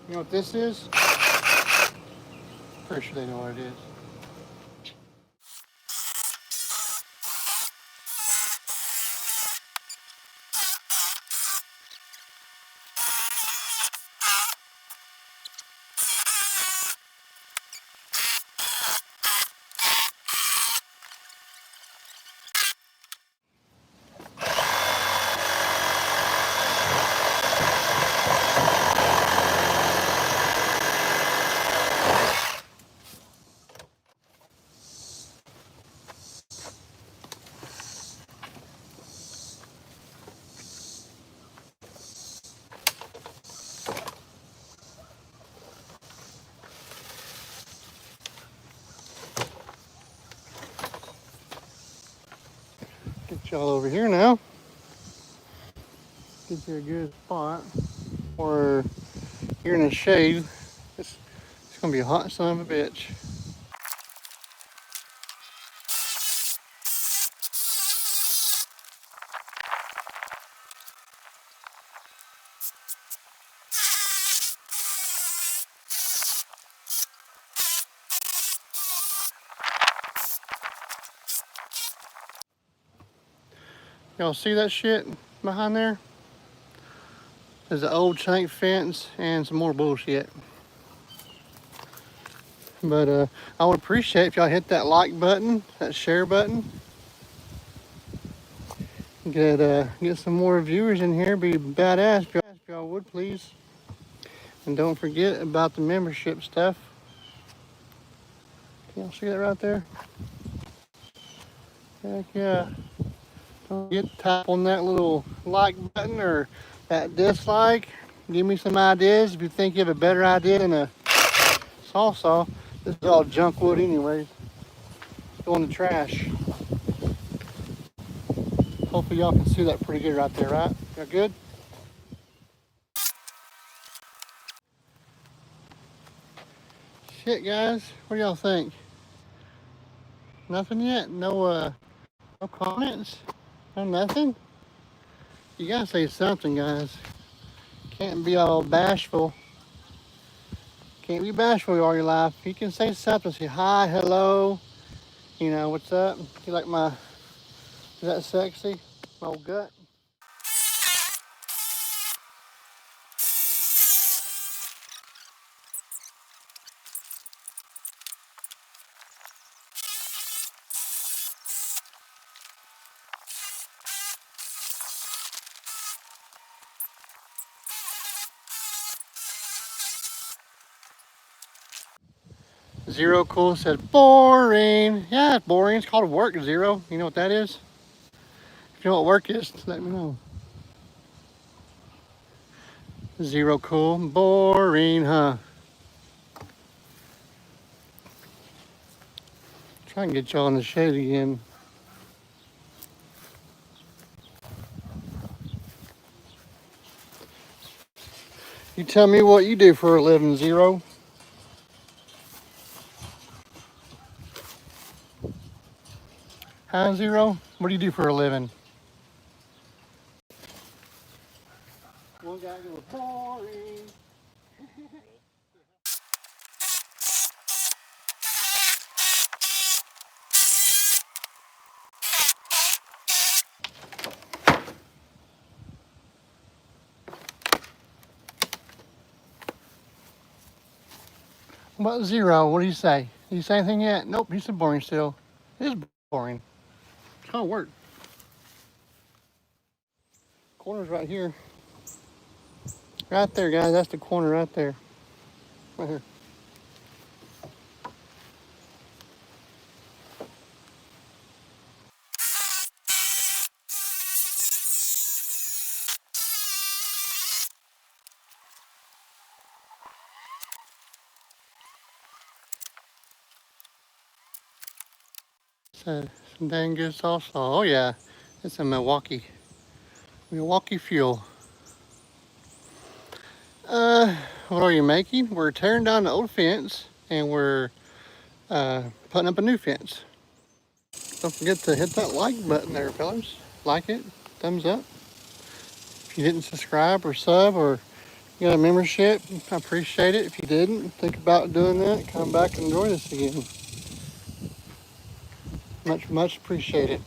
You know what this is? Pretty sure they know what it is. Get y'all over here now. Get you a good spot. Or you're in the shade. It's gonna be a hot son of a bitch. Y'all see that shit behind there? There's an old chain fence and some more bullshit. But I would appreciate if y'all hit that like button, that share button. Get some more viewers in here. Be badass if y'all would, please. And don't forget about the membership stuff. Can y'all see that right there? Heck yeah. Don't forget to tap on that little like button or that dislike. Give me some ideas if you think you have a better idea than a saw saw. This is all junk wood anyways. It's going in the trash. Hopefully y'all can see that pretty good right there, right? Y'all good? Shit, guys. What do y'all think? Nothing yet? No comments? No nothing? You gotta say something, guys. Can't be all bashful. Can't be bashful all your life. You can say something. Say hi, hello. You know, what's up? You like my, is that sexy? My old gut? 0 Cool said, boring. Yeah, it's boring. It's called work, 0. You know what that is? If you know what work is, let me know. 0 Cool. Boring, huh? Try and get y'all in the shade again. You tell me what you do for a living, 0. Hi, 0. What do you do for a living? One guy goes, boring. What about 0? What do you say? Did you say anything yet? Nope, he said boring still. It is boring. It's kind of work. Corner's right here. Right there, guys. That's the corner right there. Right here. Some dang good salsa. Oh yeah, it's a Milwaukee fuel. What are you making? We're tearing down the old fence and we're putting up a new fence. Don't forget to hit that like button there, fellas. Like it, thumbs up. If you didn't subscribe or sub or You got a membership? I appreciate it. If you didn't, think about doing that. Come back and join us again. Much, much appreciated.